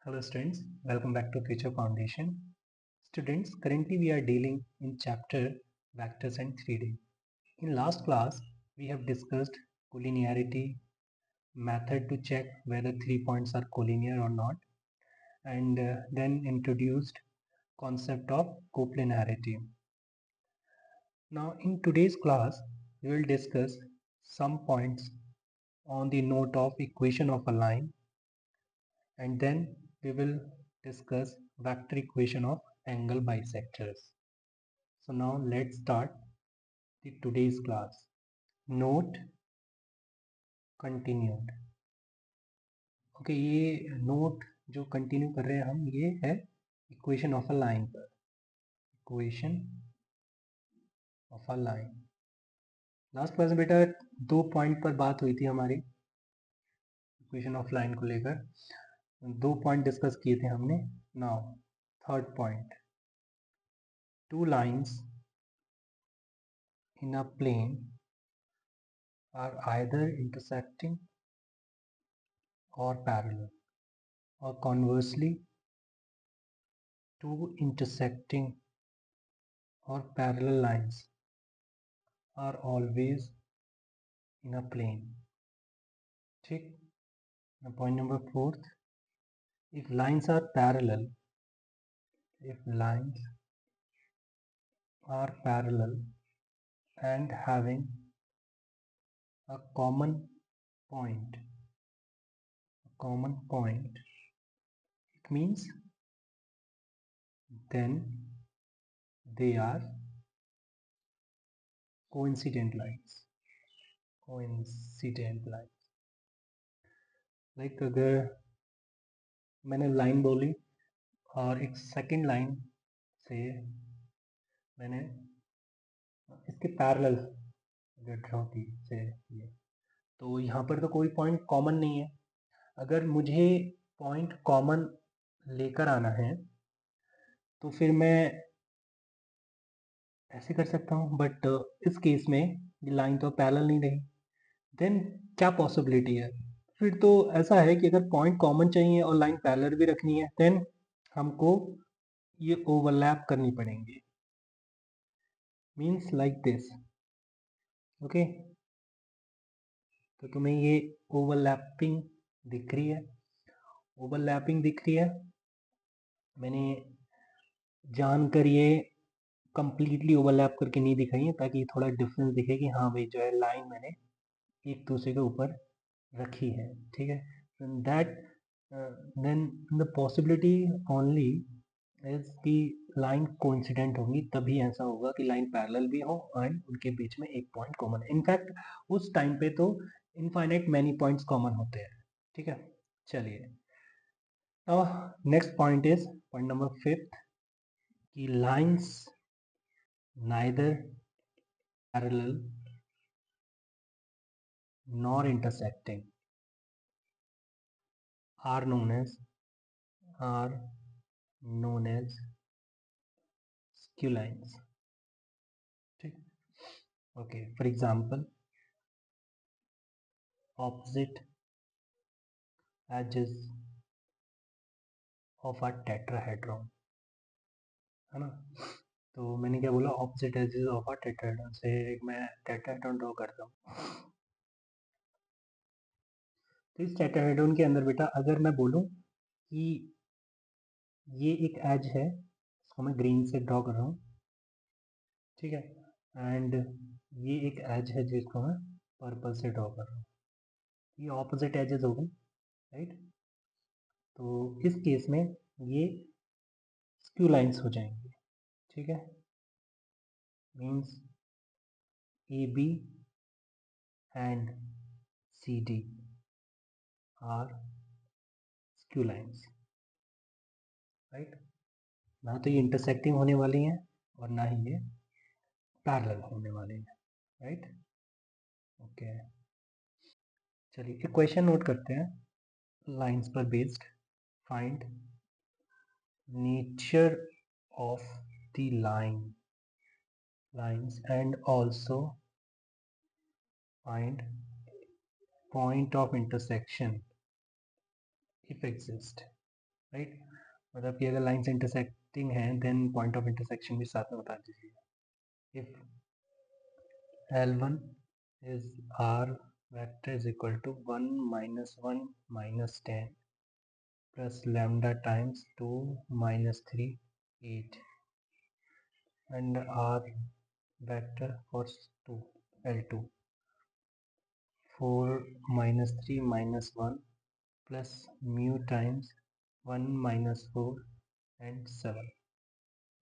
Hello students, welcome back to Future Foundation. Students, currently we are dealing in chapter Vectors and 3D. In last class, we have discussed collinearity, method to check whether 3 points are collinear or not, and then introduced concept of coplanarity. Now in today's class, we will discuss some points on the note of equation of a line, and then we will discuss vector equation of angle bisectors. So now let's start the today's class. Note continued. Okay, ये note जो continue कर रहे हैं हम, ये है equation of a line पर. Equation of a line. Last class में बेटा 2 पॉइंट पर बात हुई थी हमारी इक्वेशन ऑफ लाइन को लेकर. 2 पॉइंट डिस्कस किए थे हमने. Now third point, two lines in a plane are either intersecting or parallel, or conversely two intersecting or parallel lines are always in a plane. ठीक. Now point number 4, if lines are parallel and having a common point, it means then they are coincident lines. Like अगर मैंने line बोली और एक second line से मैंने इसके parallel अगर ड्रॉ की से ये, तो यहाँ पर तो कोई पॉइंट कॉमन नहीं है. अगर मुझे पॉइंट कॉमन लेकर आना है तो फिर मैं ऐसे कर सकता हूँ, बट इस केस में ये लाइन तो पैरेलल नहीं रही. देन क्या पॉसिबिलिटी है? फिर तो ऐसा है कि अगर पॉइंट कॉमन चाहिए और लाइन पैरेलल भी रखनी है, देन हमको ये ओवरलैप करनी पड़ेंगी. Means like this. ओके, तो तुम्हें ये ओवरलैपिंग दिख रही है. मैंने जानकर ये कंप्लीटली ओवरलैप करके नहीं दिखाई है, ताकि थोड़ा डिफरेंस दिखे कि हाँ भाई जो है लाइन मैंने एक दूसरे के ऊपर रखी है. ठीक है. That then the possibility only is कि लाइन कोइंसिडेंट होंगी, तभी ऐसा होगा कि लाइन पैरेलल भी हो एंड उनके बीच में एक पॉइंट कॉमन है. इनफैक्ट उस टाइम पे तो इनफाइनाइट मैनी पॉइंट्स कॉमन होते हैं. ठीक है. चलिए, next point is point number 5 कि lines neither parallel nor intersecting are known as skew lines. ठीक. Okay, for example, opposite edges of a tetrahedron, है ना. तो मैंने क्या बोला? Opposite edges of a tetrahedron. से एक मैं टेट्राहेड्रॉन ड्रॉ करता हूँ. तो इस टेट्राहेड्रॉन के अंदर बेटा अगर मैं बोलूँ कि ये एक एज है, इसको मैं ग्रीन से ड्रॉ कर रहा हूँ. ठीक है. एंड ये एक एज है जिसको मैं पर्पल से ड्रॉ कर रहा हूँ. ये ऑपोजिट एजेस हो गई, राइट. तो इस केस में ये स्क्यू लाइंस हो जाएंगी. ठीक है. Means A B and C D are skew lines, right. ना तो ये इंटरसेक्टिंग होने वाली हैं और ना ही ये पैरेलल होने वाली हैं, राइट. ओके, चलिए एक क्वेश्चन नोट करते हैं. लाइंस पर based, find nature of the lines and also find point of intersection if exist. Right. मतलब कि अगर लाइन्स इंटरसेक्टिंग हैं देन पॉइंट ऑफ इंटरसेक्शन भी साथ में बता दीजिए। If L1 is R vector is equal to 1 minus 1 minus 10 plus lambda times 2 minus 3 8 and R vector for 2 L2 4 minus 3 minus 1 plus mu times 1 minus 4 and 7।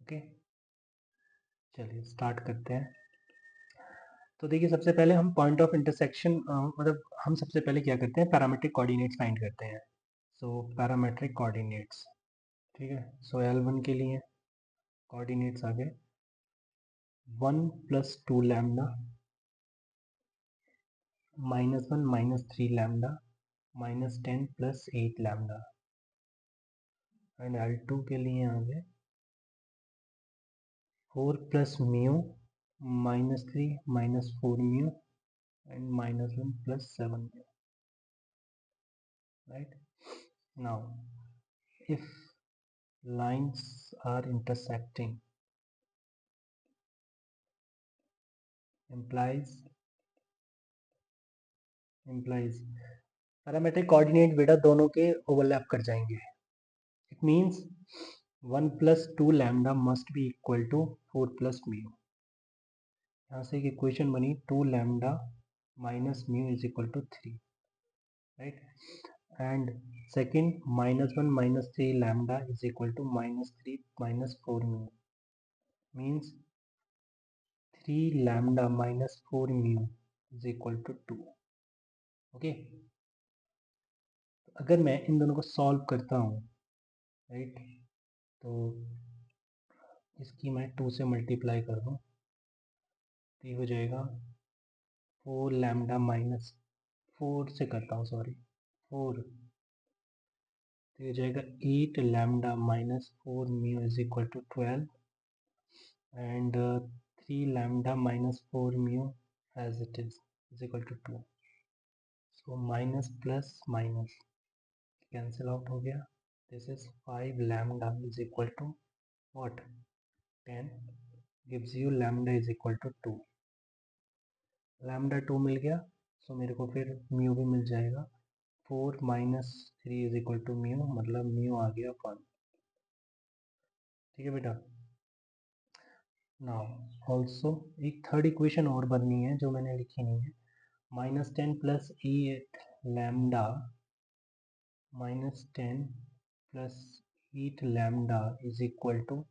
Okay, चलिए start करते हैं। तो देखिए सबसे पहले हम पॉइंट ऑफ इंटरसेक्शन मतलब हम सबसे पहले क्या करते हैं, पैरामेट्रिक कोऑर्डिनेट्स फाइंड करते हैं। सो पैरामेट्रिक कोऑर्डिनेट्स, ठीक है। सो L1 के लिए कोऑर्डिनेट्स आ गए 1 + 2 lambda -1 -3 lambda -10 + 8 lambda. And L2 के लिए आ गए 4 + mu -3 -4 mu and -1 + 7 mu. right now if lines are intersecting implies parametric coordinate बेटा दोनों के ओवरलैप कर जाएंगे। It means 1 + 2 lambda must be equal to 4 + mu. यहाँ से एक इक्वेशन बनी 2 lambda minus mu is equal to 3, right. And second -1 -3 lambda is equal to -3 -4 mu means 3 lambda -4 mu is equal to 2। Okay, अगर मैं इन दोनों को सॉल्व करता हूँ, राइट, तो इसकी मैं 2 से मल्टीप्लाई कर दूँ तो ये हो जाएगा 4 लैम्डा -4 से करता हूँ, सॉरी 4, तो ये हो जाएगा 8 lambda -4 mu is equal to 12 and 3 lambda -4 mu as it is equal to 2। So minus plus minus cancel out हो गया। This is 5 lambda is equal to what 10 gives you lambda is equal to 2। Lambda 2 मिल गया, so मेरे को फिर mu भी मिल जाएगा। 4 - 3 is equal to mu, मतलब म्यू आ गया 1। ठीक है बेटा। नाउ ऑल्सो एक थर्ड इक्वेशन और बननी है जो मैंने लिखी नहीं है। -10 + 8 lambda -10 + 8 lambda is equal to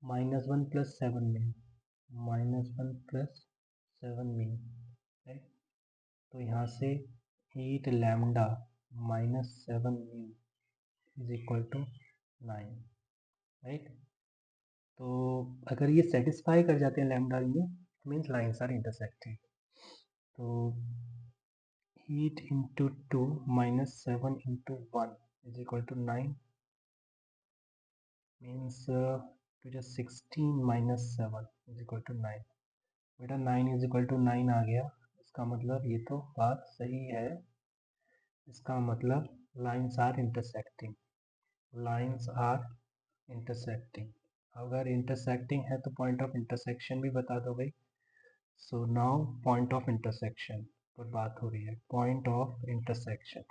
-1 + 7 mu, -1 + 7 mu, right. तो यहाँ से 8 lambda -7 mu is equal to 9, right. तो अगर ये सेटिस्फाई कर जाते हैं lambda mu, means lines are intersecting. तो 8 × 2 -7 × 1 is equal to 9 means 16 - 7 is equal to 9। बेटा 9 इज इक्वल टू 9 आ गया, इसका मतलब ये तो बात सही है। इसका मतलब lines are intersecting, lines are intersecting. अगर इंटरसेक्टिंग है तो पॉइंट ऑफ इंटरसेक्शन भी बता दो भाई। So now point of intersection पर बात हो रही है, पॉइंट ऑफ इंटरसेक्शन।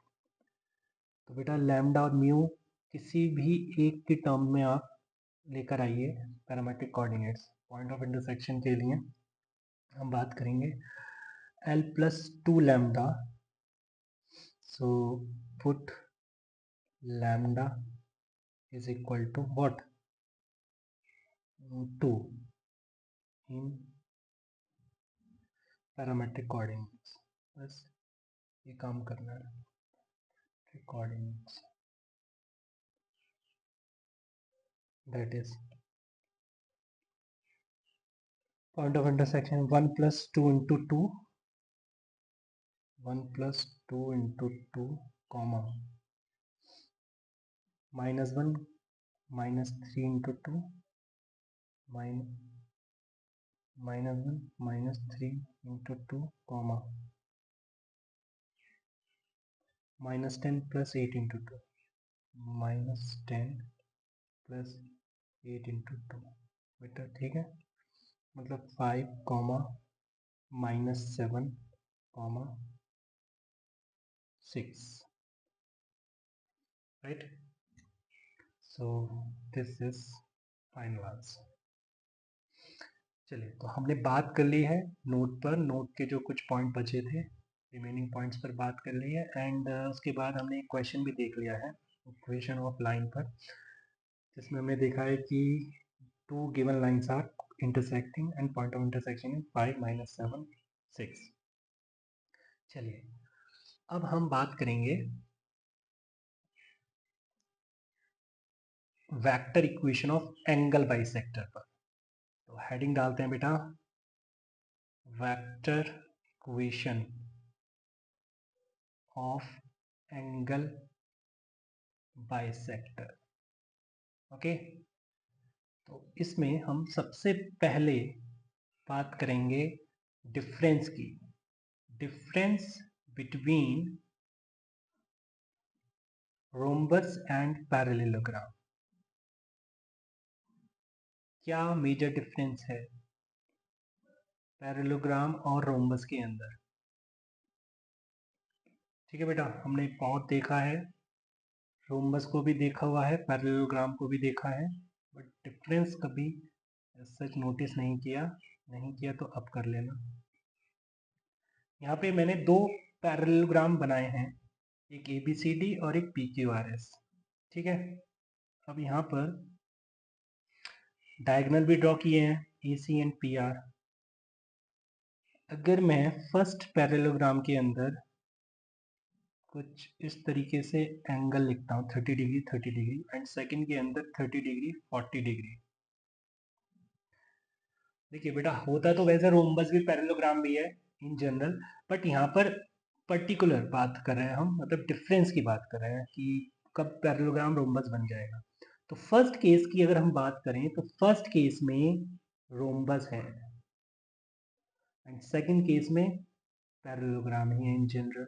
तो बेटा लैम्डा और म्यू किसी भी एक की टर्म में आप लेकर आइए parametric coordinates. Point of intersection के लिए हम बात करेंगे L + 2 lambda. So put lambda is equal to what 2 in parametric coordinates. बस ये काम करना है, coordinates that is point of intersection 1 + 2 × 2, 1 + 2 × 2, comma -1 -3 × 2, -1 -3 × 2, comma -10 + 8 × 2, -10 plus 8 into 2 बेटा, ठीक है, मतलब 5 comma -7 comma 6, right. So this is final answer. चलिए, तो हमने बात कर ली है नोट पर, नोट के जो कुछ पॉइंट बचे थे, रिमेनिंग पॉइंट्स पर बात कर ली है। एंड उसके बाद हमने एक क्वेश्चन भी देख लिया है इक्वेशन ऑफ लाइन पर, जिसमें हमने देखा है कि two given lines are intersecting and point of intersection is 5 -7 6। चलिए, अब हम बात करेंगे vector equation of angle bisector पर। तो हेडिंग डालते हैं बेटा, vector equation of angle bisector. Okay, तो इसमें हम सबसे पहले बात करेंगे डिफरेंस की, difference between rhombus and parallelogram. क्या मेजर डिफरेंस है पैरेललोग्राम और रोम्बस के अंदर? ठीक है बेटा, हमने बहुत देखा है, रोम्बस को भी देखा हुआ है, पैरेललोग्राम को भी देखा है, बट डिफरेंस कभी सच नोटिस नहीं किया तो अब कर लेना। यहाँ पे मैंने दो पैरेललोग्राम बनाए हैं, एक ABCD और एक PQRS। ठीक है, अब यहाँ पर डायगोनल भी ड्रॉ किए हैं, AC एंड PR। अगर मैं फर्स्ट पैरेललोग्राम के अंदर कुछ इस तरीके से एंगल लिखता हूँ 30 डिग्री 30 डिग्री, एंड सेकंड के अंदर 30 डिग्री 40 डिग्री। देखिए बेटा, होता तो वैसे रोम्बस भी पैरेललोग्राम भी है इन जनरल, बट यहाँ पर पर्टिकुलर बात कर रहे हैं हम, मतलब डिफरेंस की बात कर रहे हैं कि कब पैरेललोग्राम रोम्बस बन जाएगा। तो फर्स्ट केस की अगर हम बात करें तो फर्स्ट केस में रोम्बस है एंड सेकंड केस में पैरेललोग्राम ही है इन जनरल।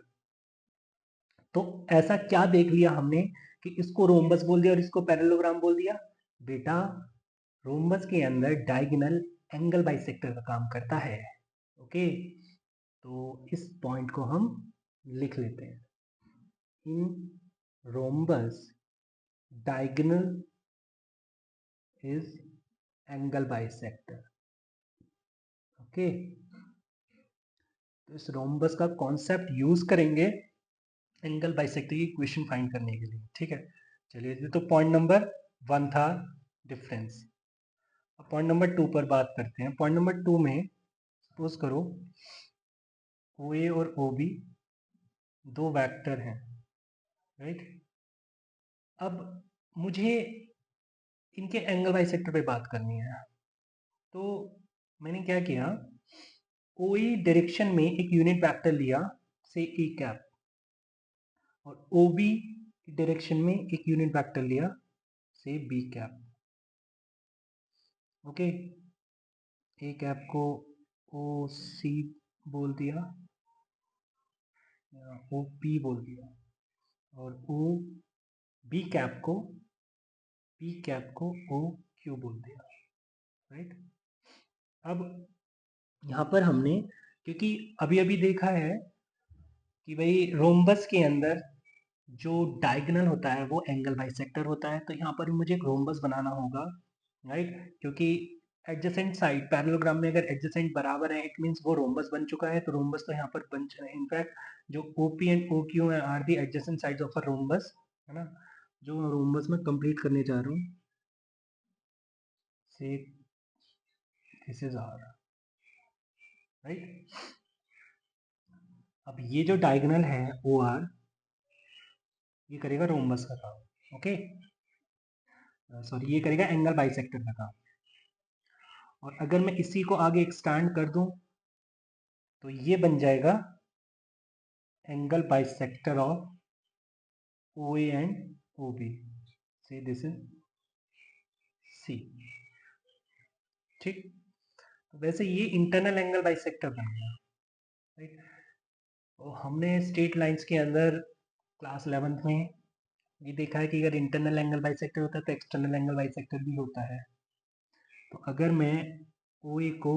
तो ऐसा क्या देख लिया हमने कि इसको रोम्बस बोल दिया और इसको पैरेललोग्राम बोल दिया? बेटा, रोम्बस के अंदर डायगोनल एंगल बाइसेक्टर का काम करता है। ओके, तो इस पॉइंट को हम लिख लेते हैं, in rhombus diagonal is angle bisector. Okay, तो इस रोम्बस का कॉन्सेप्ट यूज करेंगे एंगल बाइसेक्टर की इक्वेशन फाइंड करने के लिए। ठीक है, चलिए, तो पॉइंट नंबर 1 था डिफरेंस। अब पॉइंट नंबर 2 पर बात करते हैं। पॉइंट नंबर 2 में सपोज करो OA और OB दो वेक्टर हैं, राइट। अब मुझे इनके एंगल बाइसेक्टर पे बात करनी है, तो मैंने क्या किया, OE डायरेक्शन में एक यूनिट वेक्टर लिया से A कैप, और OB डायरेक्शन में एक यूनिट वेक्टर लिया से B cap. Okay, A cap को OC बोल दिया, OP बोल दिया, और B कैप को OQ बोल दिया, राइट। अब यहाँ पर हमने, क्योंकि अभी अभी देखा है कि भाई रोम्बस के अंदर जो डायगोनल होता है वो एंगल बाइसेक्टर होता है, तो यहाँ पर मुझे एक रोम्बस बनाना होगा, राइट, क्योंकि एडजेसेंट साइड पैरेललोग्राम में अगर एडजेसेंट बराबर है, इट मींस वो रोम्बस बन चुका है। तो रोम्बस तो यहाँ पर बन, इनफैक्ट जो OP and OQ are the adjacent sides of a rhombus, है ना, जो रोम्बस में कंप्लीट करने जा रहा हूँ, से दिस इज आर, राइट। अब ये जो डायगोनल है OR, ये करेगा रोम्बस का काम, ओके, सॉरी, ये करेगा एंगल बाइसेक्टर का काम। और अगर मैं इसी को आगे एक्सटेंड कर दूं तो ये बन जाएगा angle bisector of OA and OB, से दिस इज C। ठीक, तो वैसे ये इंटरनल एंगल बाइसेक्टर बन गया, राइट। तो हमने स्ट्रेट लाइंस के अंदर क्लास 11th में ये देखा है कि अगर इंटरनल एंगल बाइसेक्टर होता है तो एक्सटर्नल एंगल बाइसेक्टर भी होता है। तो अगर मैं ओ ए को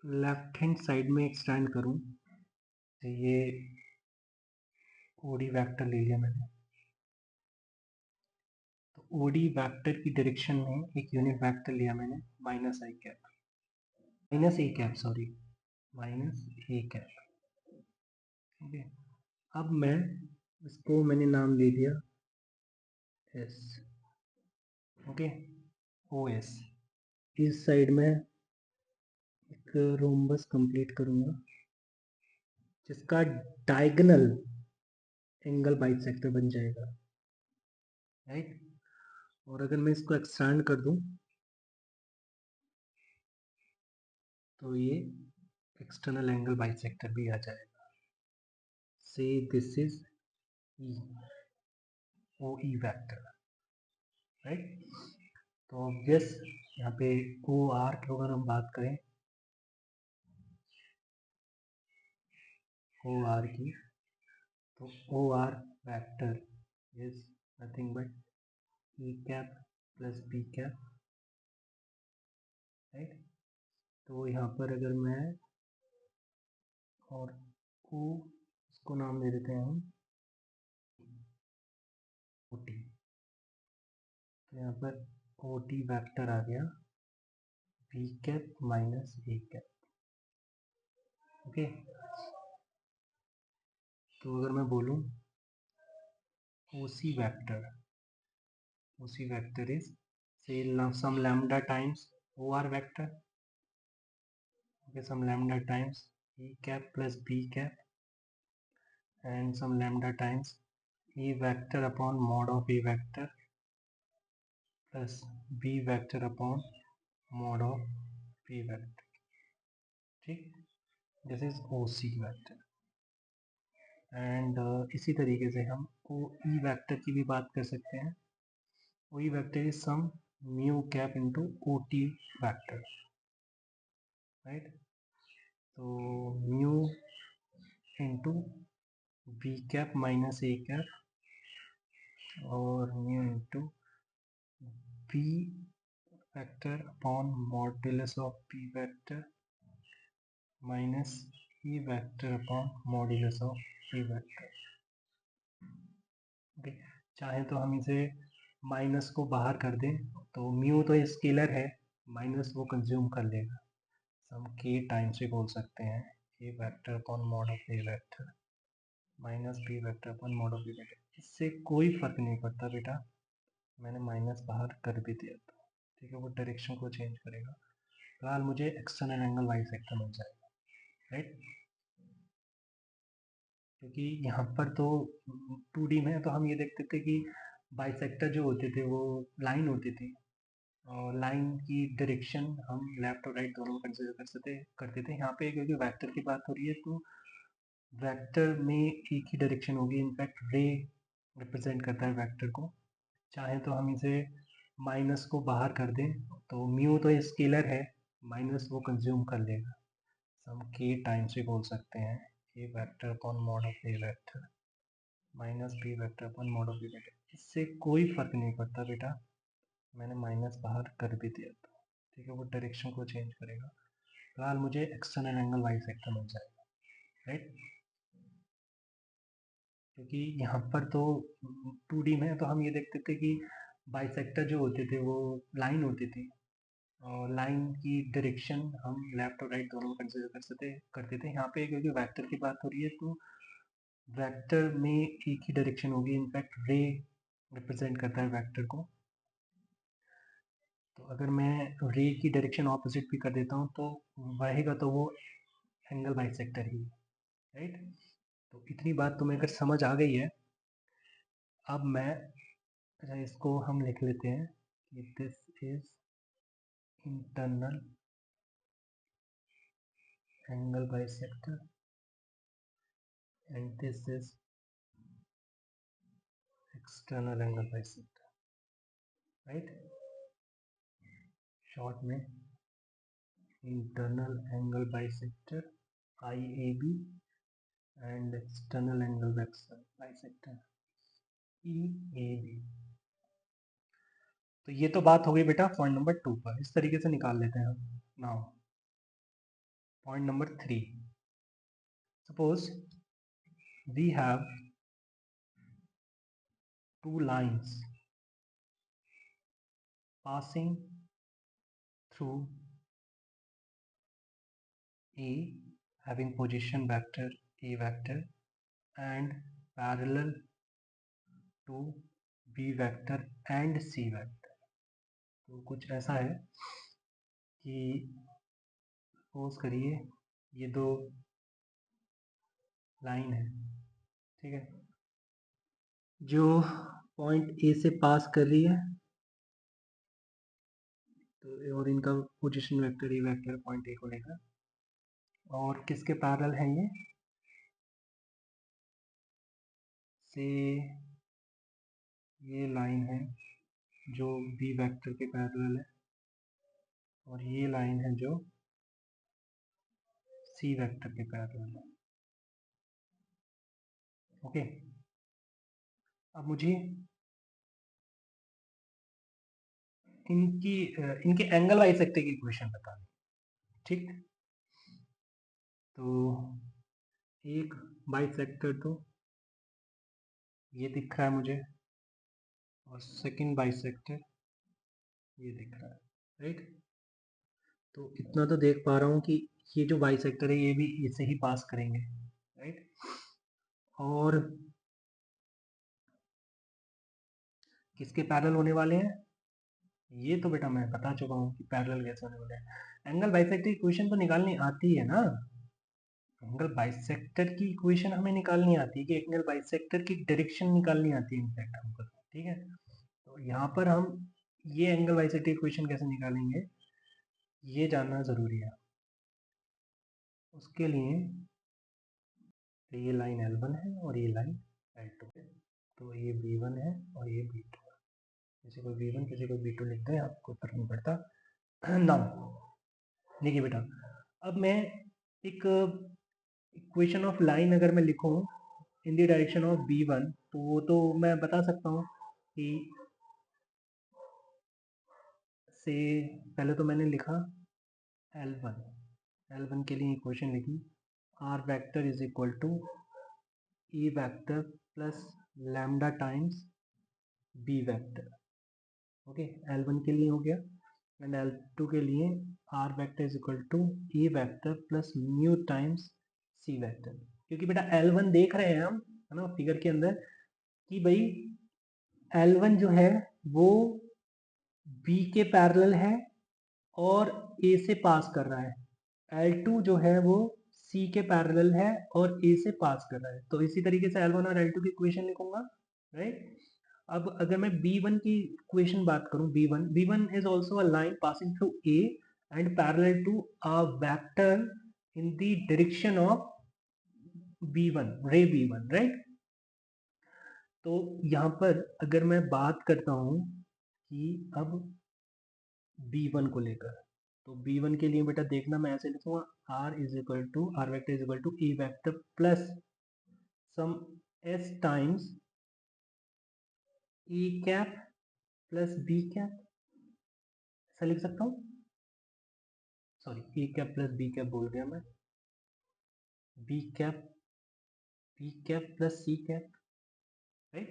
लेफ्ट हैंड साइड में एक्सटेंड करूं, तो ये ओडी वेक्टर ले लिया मैंने, तो ओडी वेक्टर की डायरेक्शन में एक यूनिट वेक्टर लिया मैंने minus I cap, minus A cap, sorry, minus A cap. ठीक है, अब मैं इसको मैंने नाम दे दिया एस। Okay, O S. इस साइड में एक रोम्बस कंप्लीट करूंगा जिसका डायगोनल एंगल बाइसेक्टर बन जाएगा, राइट। और अगर मैं इसको एक्सटेंड कर दूं तो ये एक्सटर्नल एंगल बाइसेक्टर भी आ जाएगा। So this is E, O E vector, right. तो ऑब्वियस यहाँ पे ओ आर की अगर हम बात करें, ओ आर की, तो O R vector is nothing but E cap plus B cap, right. तो यहाँ पर अगर मैं और ओ, इसको नाम दे देते हैं हम ओ टी, तो यहाँ पर ओ टी वैक्टर आ गया B cap minus A cap. Okay, तो अगर मैं बोलूँ O C vector, O C vector is say some lambda times o r vector, okay, some lambda times e cap plus b cap and some lambda times e vector upon mod of a vector plus b vector upon mod of p vector, ठीक। This is O C vector. And इसी तरीके से हम ओ E vector की भी बात कर सकते हैं। O E vector is some mu cap into O T vector, right. तो mu into B cap minus A cap और mu into B vector upon modulus of P vector minus E vector upon modulus of P vector. Okay, चाहे तो हम इसे minus को बाहर कर दें, तो म्यू तो स्केलर है, माइनस वो कंज्यूम कर लेगा, तो हम के टाइम्स भी बोल सकते हैं A vector upon mod of A vector minus B vector upon mod of B vector. इससे कोई फर्क नहीं पड़ता बेटा, मैंने माइनस बाहर कर भी दिया तो, ठीक है, वो डायरेक्शन को चेंज करेगा। फिलहाल मुझे एक्सटर्नल एंगल बाइसेक्टर मिल जाएगा, राइट। क्योंकि यहाँ पर तो 2D में तो हम ये देखते थे कि बाइसेक्टर जो होते थे वो लाइन होती थी, और लाइन की डायरेक्शन हम लेफ्ट और राइट दोनों कंसिडर करते थे। यहाँ पे क्योंकि वेक्टर की बात हो रही है तो वेक्टर में एक ही डायरेक्शन होगी, इनफैक्ट रे रिप्रेजेंट करता है वेक्टर को। चाहे तो हम इसे माइनस को बाहर कर दें, तो म्यू तो स्केलर है, माइनस वो कंज्यूम कर लेगा, तो हम के टाइम्स भी बोल सकते हैं A vector upon mod of A vector minus B vector upon mod of B vector. इससे कोई फर्क नहीं पड़ता बेटा, मैंने माइनस बाहर कर भी दिया तो, ठीक है, वो डायरेक्शन को चेंज करेगा। फिलहाल मुझे एक्सटर्नल एंगल बाइसेक्टर मिल जाएगा, राइट। क्योंकि यहाँ पर तो 2D में तो हम ये देखते थे कि बाइसेक्टर जो होते थे वो लाइन होती थी, और लाइन की डायरेक्शन हम लेफ्ट और राइट दोनों कंसिडर करते थे। यहाँ पे क्योंकि वेक्टर की बात हो रही है तो वेक्टर में एक ही डायरेक्शन होगी, इनफैक्ट रे रिप्रेजेंट करता है वेक्टर को। तो अगर मैं रे की डायरेक्शन ऑपोजिट भी कर देता हूँ तो रहेगा तो वो एंगल बाइसेक्टर ही, राइट। तो इतनी बात तुम्हें अगर समझ आ गई है, अब मैं, अच्छा, इसको हम लिख लेते हैं कि this is internal angle bisector and this is external angle bisector, right. Short में internal angle bisector IAB and external angle bisector. E A B. तो ये तो बात हो गई बेटा पॉइंट नंबर 2 पर। इस तरीके से निकाल लेते हैं हम। Now point number 3, suppose we have 2 lines passing through A having position vector A vector and parallel to B vector and C vector। तो कुछ ऐसा है कि सपोज करिए ये 2 लाइन है, ठीक है, जो पॉइंट ए से पास कर रही है, तो और इनका position vector A vector point A को लेकर, और किसके पैरेलल है से ये लाइन है जो बी वेक्टर के पैरेलल है, और ये लाइन है जो सी वेक्टर के पैरेलल है। ओके, अब मुझे इनके एंगल बाइसेक्टर की इक्वेशन बतानी, ठीक। तो एक बाइसेक्टर तो ये दिख रहा है मुझे, और सेकंड बाइसेक्टर ये दिख रहा है, राइट। तो इतना तो देख पा रहा हूँ कि ये जो बाइसेक्टर है ये भी इसे ही पास करेंगे, राइट। और किसके पैरेलल होने वाले हैं, ये तो बेटा मैं बता चुका हूँ कि पैरेलल कैसे होने वाले हैं। एंगल बाइसेक्टर इक्वेशन तो निकालनी आती है ना, एंगल बाइसेक्टर की इक्वेशन हमें निकालनी आती है कि एंगल बाइसेक्टर की डायरेक्शन निकालनी आती है इनफैक्ट हमको, ठीक है। तो यहाँ पर हम ये एंगल बाइसेक्टर इक्वेशन कैसे निकालेंगे ये जानना ज़रूरी है। उसके लिए तो ये लाइन L1 है और ये लाइन L2 है, तो ये B1 है और ये B2 है। किसी को B1 किसी को B2 लिख दें, आपको फर्क नहीं पड़ता। नाउ देखिए बेटा, अब मैं एक इक्वेशन ऑफ लाइन अगर मैं लिखूं in the direction of B1, तो वो तो मैं बता सकता हूँ कि से पहले तो मैंने लिखा L1 के लिए इक्वेशन लिखी R vector is equal to E vector plus lambda times B vector. Okay, L1 के लिए हो गया, एंड L2 के लिए R vector is equal to E vector plus mu times C vector. क्योंकि बेटा L1 देख रहे हैं हम, है ना, फिगर के अंदर, कि भाई L1 जो है वो B के पैरेलल है और A से पास कर रहा है, L2 जो है वो C के पैरेलल है और A से पास कर रहा है। तो इसी तरीके से L1 और L2 की इक्वेशन लिखूंगा, राइट। अब अगर मैं B1 की इक्वेशन बात करूं, B1 is also a line passing through A and parallel to a vector in the direction of B1, ray B1, right. तो यहाँ पर अगर मैं बात करता हूँ कि अब B1 को लेकर, तो B1 के लिए बेटा देखना मैं ऐसे लिखूंगा R is equal to R vector is equal to E vector plus some S times E cap plus B cap, ऐसा लिख सकता हूँ। Sorry, E cap plus B cap बोल गया मैं, B cap plus C cap, right.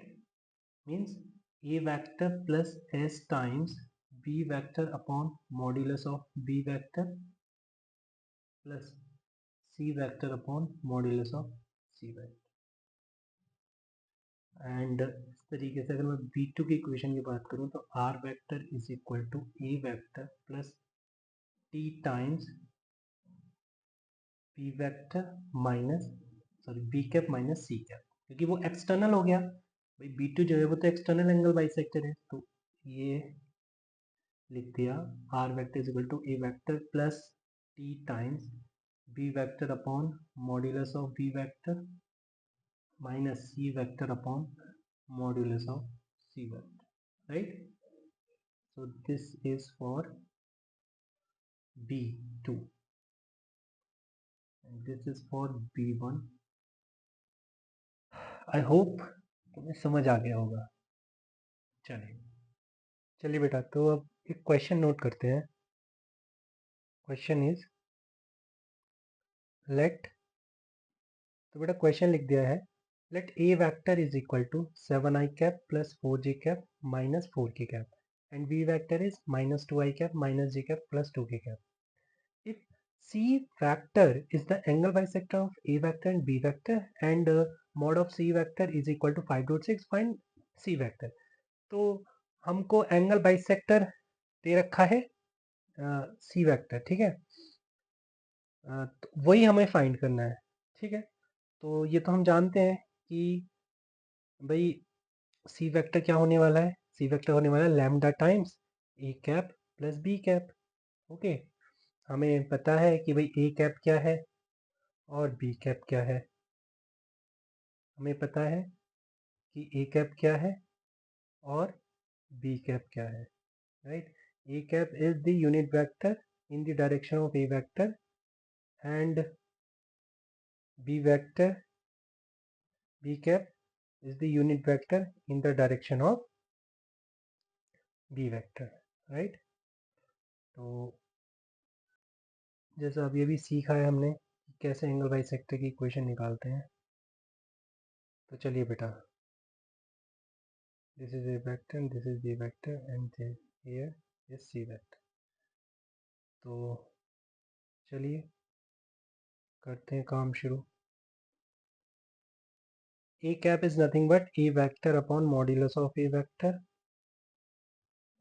Means A vector plus S times B vector upon modulus of B vector plus C vector upon modulus of C vector. And इस तरीके से अगर मैं B2 की equation की बात करूं तो R vector is equal to A vector plus T times B vector minus B cap minus C cap, क्योंकि वो एक्सटर्नल हो गया भाई, B2 जो है वो तो एक्सटर्नल एंगल बाइसेक्टर है, तो ये लिख दिया R vector is equal to A vector plus T times B vector upon modulus of B vector minus C vector upon modulus of C vector, right? So this is for B2 and this is for B1. I hope तुम्हें समझ आ गया होगा। चलिए चलिए बेटा, तो अब एक क्वेश्चन नोट करते हैं। क्वेश्चन इज लेट, तो बेटा क्वेश्चन लिख दिया है, let A vector is equal to 7i cap plus 4j cap minus 4k cap and B vector is minus 2i cap minus j cap plus 2k cap. If c vector is the angle bisector of a vector and b vector and mod of c vector is equal to 5.6, find c vector। तो हमको angle bisector दे रखा है C vector, ठीक है। तो वही हमें find करना है, ठीक है। तो ये तो हम जानते हैं कि भाई सी वेक्टर क्या होने वाला है, सी वेक्टर होने वाला है lambda times A cap plus B cap. Okay, हमें पता है कि भाई ए कैप क्या है और बी कैप क्या है। हमें पता है कि ए कैप क्या है और बी कैप क्या है, right. A cap is the unit vector in the direction of A vector and b vector b cap is the unit vector in the direction of b vector, right। तो जैसा अभी अभी सीखा है हमने कि कैसे एंगल बाइसेक्टर की इक्वेशन निकालते हैं, तो चलिए बेटा, this is a vector and this is b vector and here is c vector। तो चलिए करते हैं काम शुरू। a cap is nothing but a vector upon modulus of a vector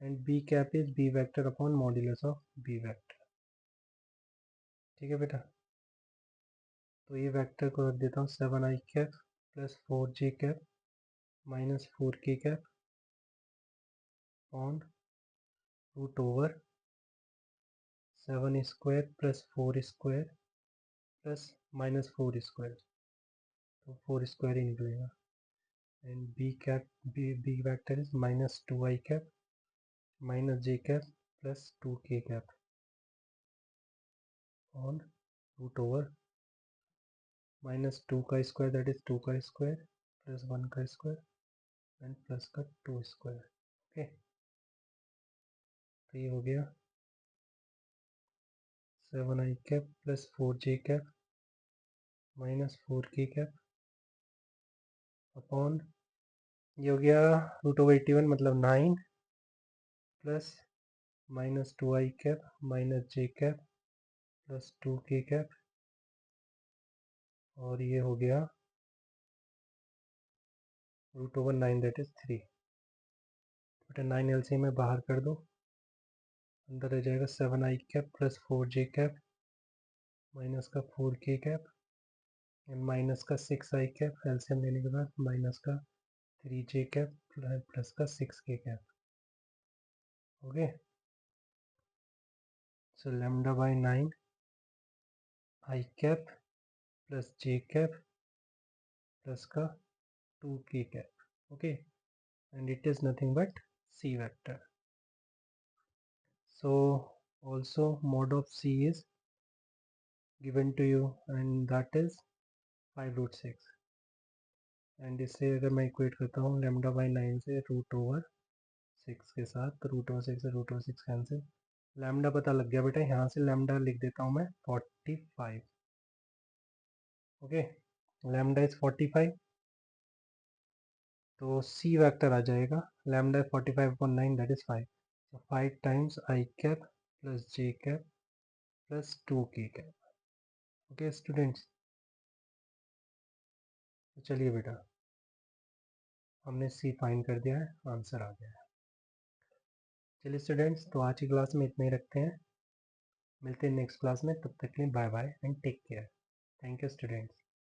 and b cap is b vector upon modulus of b vector, ठीक है बेटा। तो ये वेक्टर को रख देता हूँ 7i cap plus 4j cap minus 4k cap on root over 7 square plus 4 square plus minus 4 square, तो 4 स्क्वायर ही निकलेगा। And B cap B vector is minus 2i cap minus j cap plus 2k cap on root over minus 2 का square that is 2 का square plus 1 का square and plus का 2 square. Okay, तो ये हो गया 7i cap plus 4j cap minus 4k cap upon, ये हो गया रूट ओवर 81 मतलब 9 plus minus 2i cap minus j cap plus 2k cap और ये हो गया रूट ओवर 9 दैट इज 3। बेटा 9 एलसीएम में बाहर कर दो, अंदर रह जाएगा 7i cap plus 4j cap minus का 4k कैप माइनस का 6i कैप, एलसीएम लेने के बाद माइनस का 3j कैप प्लस का 6k cap. Okay, so lambda by 9 i cap plus j cap plus का 2k cap. Okay, and it is nothing but c vector. So also mod of c is given to you and that is 5 root 6 and इससे अगर मैं equate करता हूँ lambda by 9 से root over 6 के साथ, तो रूट ओवर 6 से रूट ओवर 6 कैंसिल, लैम्डा पता लग गया बेटा। यहाँ से लैम्डा लिख देता हूँ मैं 45। ओके, लैम्डा इज 45, तो c वेक्टर आ जाएगा lambda 45/9 that is 5, so 5 times i cap plus j cap plus 2k cap. Okay students, तो चलिए बेटा हमने सी फाइंड कर दिया है, आंसर आ गया है। चलिए स्टूडेंट्स, तो आज की क्लास में इतना ही रखते हैं, मिलते हैं नेक्स्ट क्लास में, तब तक के लिए bye bye and take care. Thank you students.